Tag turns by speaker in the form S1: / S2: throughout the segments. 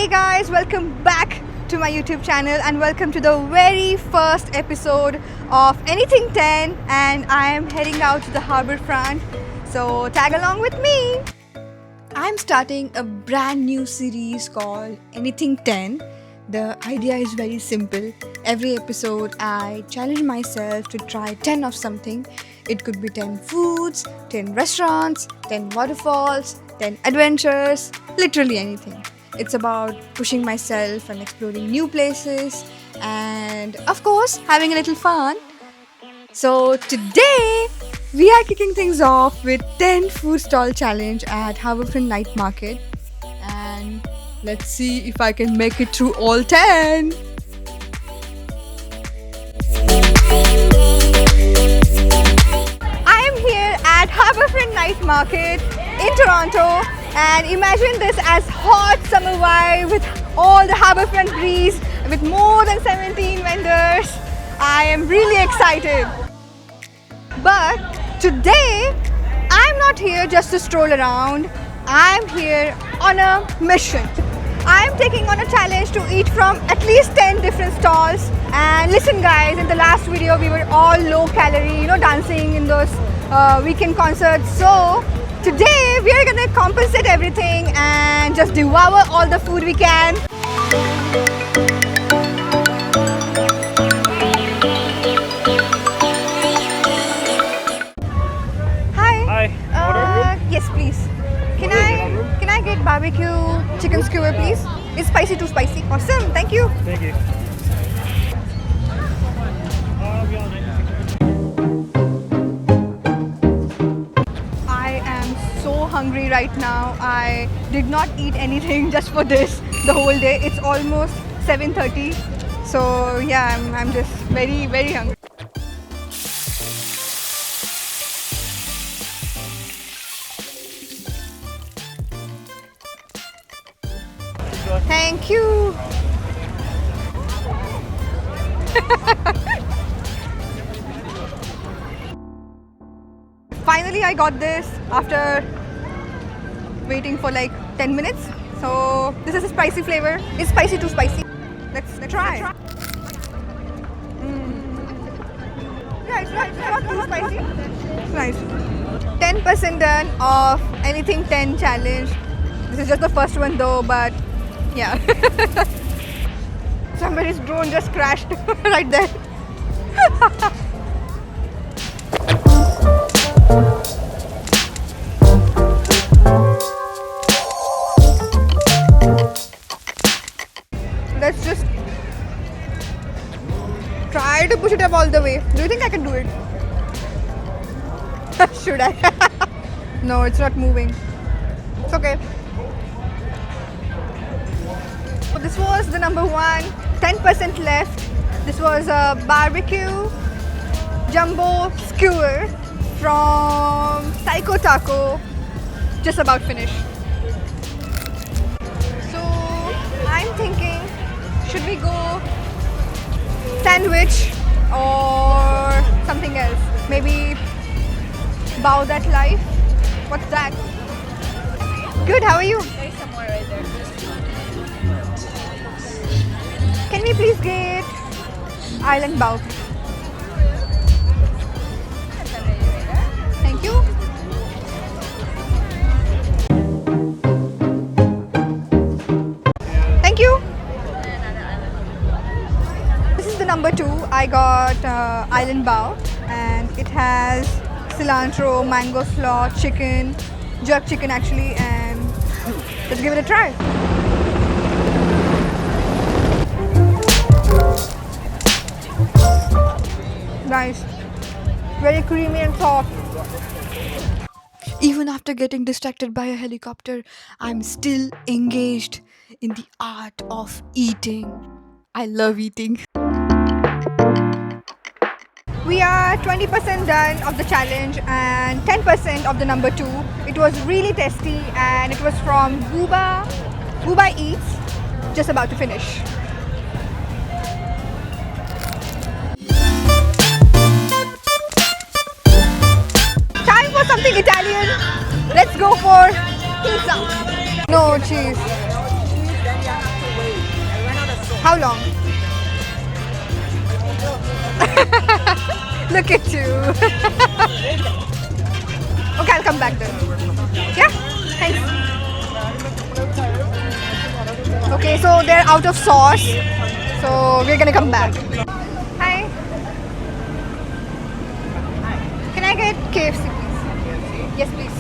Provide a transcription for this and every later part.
S1: Hey guys, welcome back to my YouTube channel and welcome to the very first episode of Anything 10, and I am heading out to the harbour front, so tag along with me. I'm starting a brand new series called Anything 10. The idea is very simple. Every episode I challenge myself to try 10 of something. It could be 10 foods, 10 restaurants, 10 waterfalls, 10 adventures, literally anything. It's about pushing myself and exploring new places and, of course, having a little fun. So today we are kicking things off with 10 food stall challenge at Harbourfront Night Market, and let's see if I can make it through all 10. I am here at Harbourfront Night Market in Toronto, and imagine this as hot summer vibe with all the harbourfront breeze with more than 17 vendors. I am really excited. But today I'm not here just to stroll around. I'm here on a mission. I'm taking on a challenge to eat from at least 10 different stalls. And listen guys, in the last video we were all low calorie, dancing in those weekend concerts. So today we are gonna compensate everything and just devour all the food we can. Hi. Yes, please. Can I get barbecue chicken skewer, please? Is spicy too spicy? Awesome. Thank you.
S2: Thank you.
S1: I am so hungry right now. I did not eat anything just for this the whole day. It's almost 7:30. So yeah, I'm just very, very hungry. Thank you. Finally, I got this after waiting for like 10 minutes. So this is a spicy flavor. Is spicy too spicy? Let's try. Yeah, it's not too spicy. It's nice. 10% done of Anything 10 challenge. This is just the first one though, but yeah. Somebody's drone just crashed right there. Let's just try to push it up all the way. Do you think I can do it? Should I? No, it's not moving. It's okay. So this was the number one, 10% left. This was a barbecue jumbo skewer from Psycho Taco, just about finished. So I'm thinking, should we go sandwich or something else? Maybe Bow That Life? What's that? Good, how are you?
S3: There's some more right there.
S1: Can we please get Island Bow? Thank you. Thank you. This is the number 2. I got Island Bow, and it has cilantro, mango slaw, chicken, jerk chicken actually, and let's give it a try. Nice. Very creamy and soft. Even after getting distracted by a helicopter, I'm still engaged in the art of eating. I love eating. We are 20% done of the challenge and 10% of the number 2. It was really tasty and it was from Booba Eats. Just about to finish. Time for something Italian. Let's go for pizza. No cheese. How long? Look at you. Okay, I'll come back then. Yeah? Thanks. Okay, so they're out of sauce. So we're gonna come back. Hi. Can I get KFC, please? Yes, please.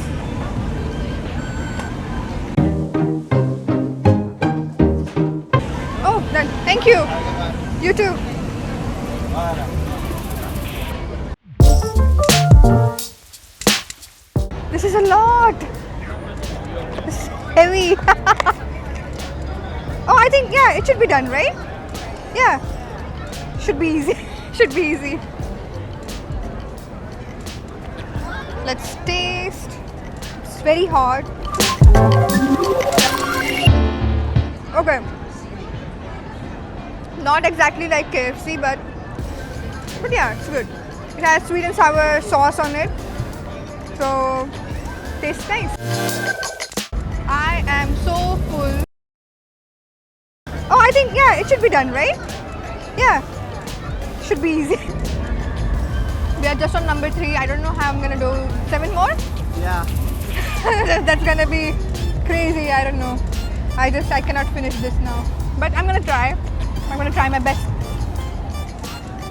S1: Oh, done. Thank you. You too. This is a lot. This is heavy. Oh, I think, yeah, it should be done, right? Yeah. Should be easy. Should be easy. Let's taste. It's very hot. Okay. Not exactly like KFC, but yeah, it's good. It has sweet and sour sauce on it. So, tastes nice. I am so full. Oh, I think, yeah, it should be done, right? Yeah. Should be easy. We are just on number 3. I don't know how I'm gonna do 7 more.
S2: Yeah.
S1: That's gonna be crazy. I don't know. I cannot finish this now. But I'm gonna try. I'm gonna try my best.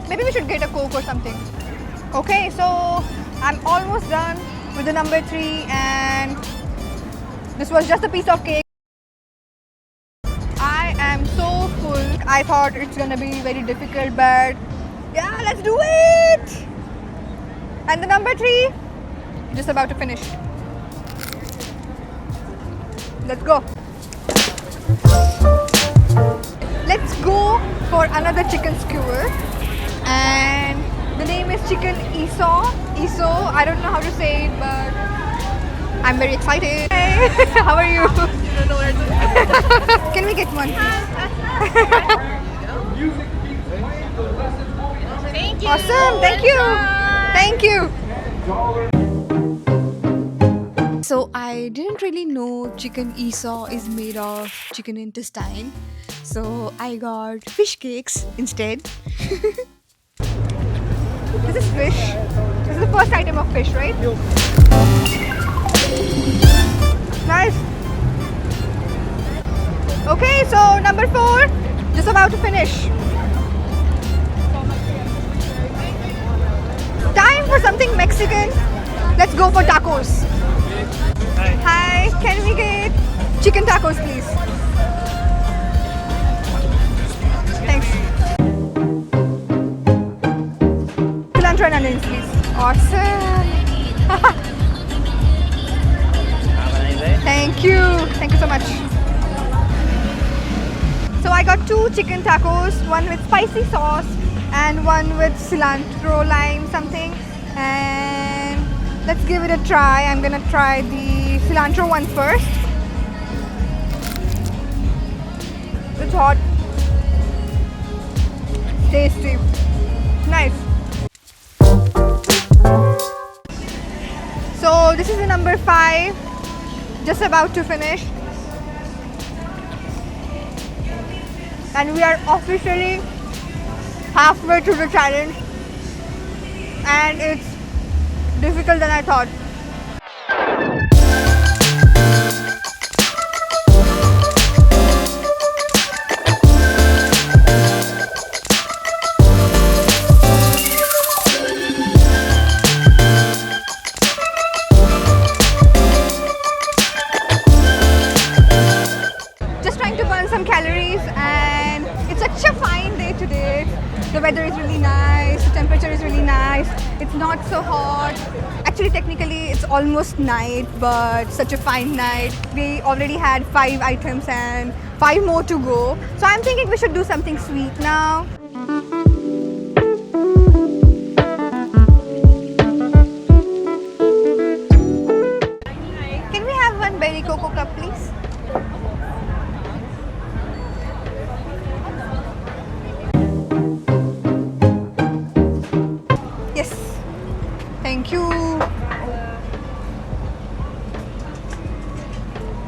S1: Maybe we should get a Coke or something. Okay, so I'm almost done with the number 3, and this was just a piece of cake. I am so full. I thought it's gonna be very difficult, but yeah, let's do it. And the number 3, just about to finish. Let's go. Let's go for another chicken skewer, and the name is chicken Iso. I don't know how to say it, but I'm very excited. Hey, how are you? Can we get one?
S3: Thank you.
S1: Awesome, thank you. Thank you. So I didn't really know chicken Iso is made of chicken intestine. So I got fish cakes instead. This is fish. This is the first item of fish, right? Nice. Okay, so number 4, just about to finish. Time for something Mexican. Let's go for tacos. Hi, can we get chicken tacos, please? Thanks. Cilantro and onions, please. Awesome. Thank you. Thank you so much. So I got 2 chicken tacos, one with spicy sauce and one with cilantro, lime, something. And let's give it a try. I'm gonna try the cilantro one first. It's hot. Tasty. Nice. So this is the number 5. Just about to finish. And we are officially halfway through the challenge. And it's difficult than I thought. Just trying to burn some calories, and it's such a fine day today. The weather is really nice, the temperature is really nice, it's not so hot. Actually, technically it's almost night, but such a fine night. We already had 5 items and 5 more to go. So I'm thinking we should do something sweet now. Can we have one berry cocoa cup, please? Yes. Thank you.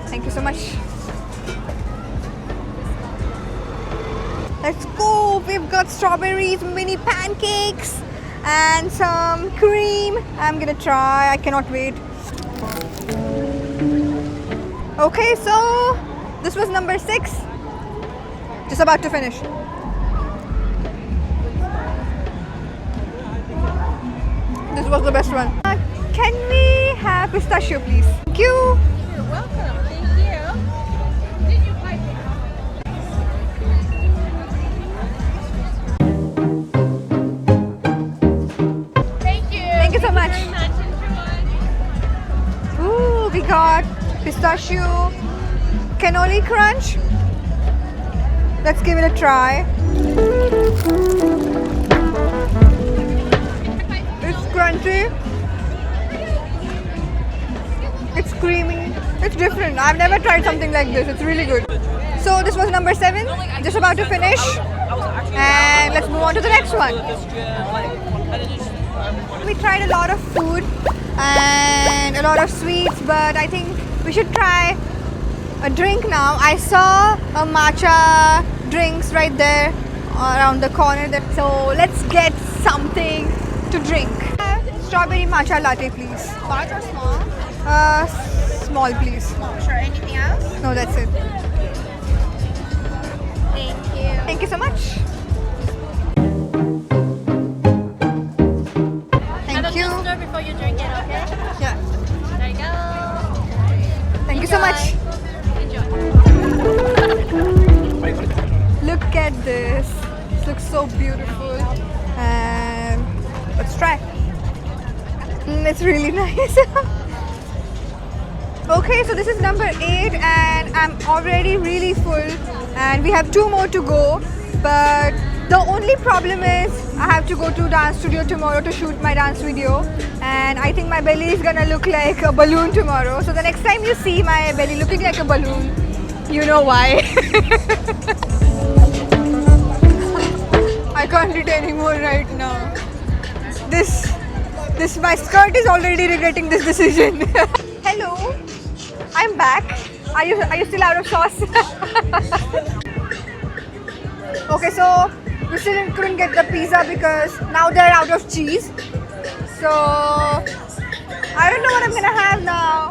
S1: Thank you so much. Let's go. We've got strawberries, mini pancakes, and some cream. I'm gonna try. I cannot wait. Okay, so this was number 6. Just about to finish. This was the best one. Can we have pistachio, please? Thank you.
S2: You're welcome. Thank you. Did you pipe it? Thank you.
S1: Thank you so much.
S2: Very much. Enjoy.
S1: Ooh, we got pistachio cannoli crunch. Let's give it a try. It's crunchy. It's creamy. It's different. I've never tried something like this. It's really good. So this was number 7. Just about to finish. And let's move on to the next one. We tried a lot of food and a lot of sweets, but I think we should try a drink now. I saw a matcha drinks right there around the corner. So let's get something to drink. Strawberry matcha latte, please.
S2: Large or small?
S1: Small, please.
S2: Sure. Anything else?
S1: No, that's it.
S2: Thank you.
S1: Thank you so much. Thank you.
S2: Stir before you drink it, okay?
S1: Yeah.
S2: There you go.
S1: Thank you so much.
S2: Enjoy.
S1: Look at this. This looks so beautiful. And let's try. It's really nice. Okay, so this is number 8 and I'm already really full and we have 2 more to go, but the only problem is I have to go to dance studio tomorrow to shoot my dance video and I think my belly is gonna look like a balloon tomorrow. So the next time you see my belly looking like a balloon, you know why. I can't eat anymore right now. My skirt is already regretting this decision. Hello, I'm back. Are you still out of sauce? Okay, so we still couldn't get the pizza because now they're out of cheese. So I don't know what I'm gonna have now.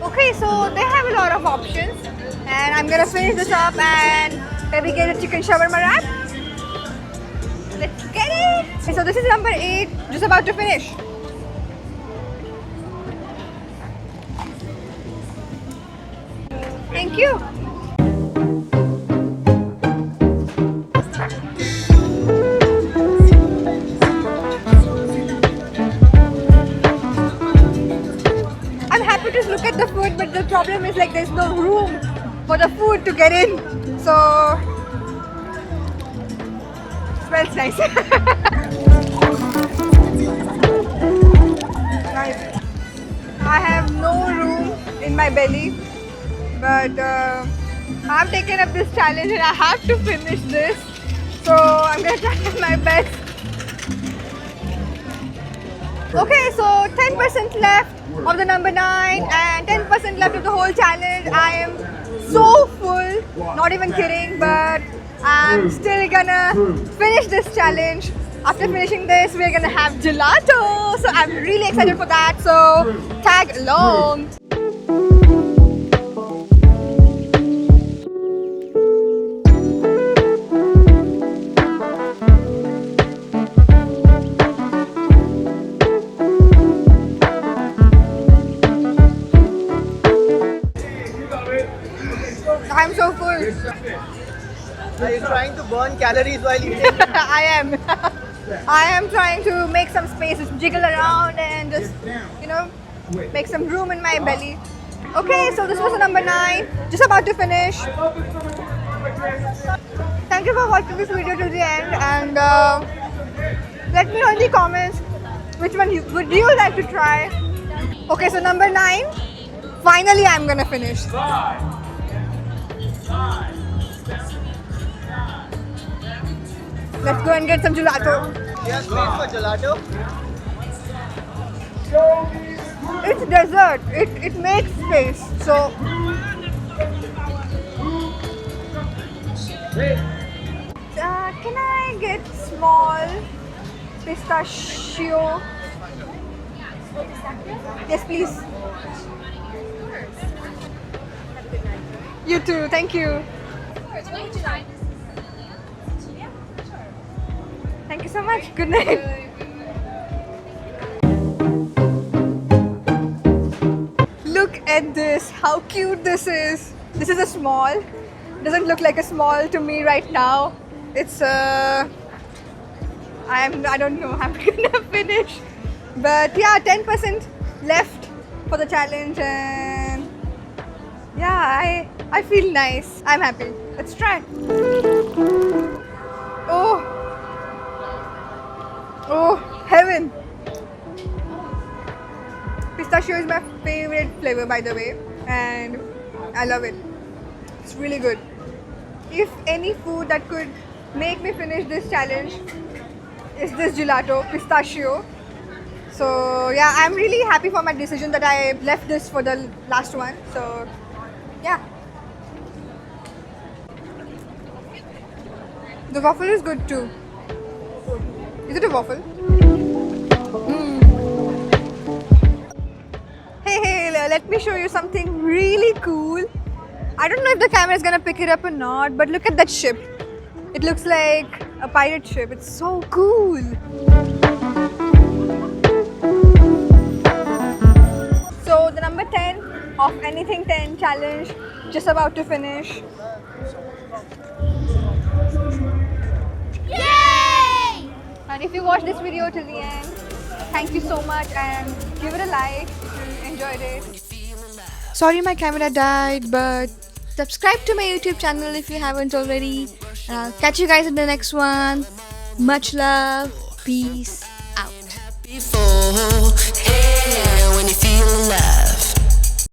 S1: Okay, so they have a lot of options, and I'm gonna finish this up and maybe get a chicken shawarma wrap. Let's get it. Okay, so this is number 8, just about to finish. Thank you. I'm happy to look at the food, but the problem is like there's no room for the food to get in. So smells nice. Nice. I have no room in my belly. But I've taken up this challenge and I have to finish this. So I'm gonna try my best. Okay, so 10% left of the number 9 and 10% left of the whole challenge. I am so full, not even kidding, but I'm still gonna finish this challenge. After finishing this, we're gonna have gelato. So I'm really excited for that. So tag along. I'm so full.
S3: Are you trying to burn calories while eating?
S1: I am. I am trying to make some space, just jiggle around and just, make some room in my belly. Okay, so this was the number 9. Just about to finish. Thank you for watching this video to the end and let me know in the comments which one would you like to try. Okay, so number 9. Finally, I'm gonna finish. Let's go and get some gelato.
S3: You have space for gelato?
S1: It's dessert. It makes space. So can get small pistachio. Yes, please. You too. Thank you. Thank you so much. Good night. Look at this. How cute this is. This is a small. Doesn't look like a small to me right now. It's I don't know. I'm gonna finish. But yeah, 10% left for the challenge, and yeah, I feel nice. I'm happy. Let's try. Oh, heaven! Pistachio is my favorite flavor, by the way, and I love it. It's really good. If any food that could make me finish this challenge is this gelato, pistachio. So yeah, I'm really happy for my decision that I left this for the last one. So yeah. The waffle is good too. Is it a waffle? Hey, let me show you something really cool. I don't know if the camera is gonna pick it up or not, but look at that ship. It looks like a pirate ship. It's so cool. So the number 10 of Anything 10 challenge just about to finish.
S2: Yay!
S1: And if you watched this video till the end, thank you so much, and give it a like if you enjoyed it. Sorry my camera died, but subscribe to my YouTube channel if you haven't already. And I'll catch you guys in the next one. Much love. Peace out.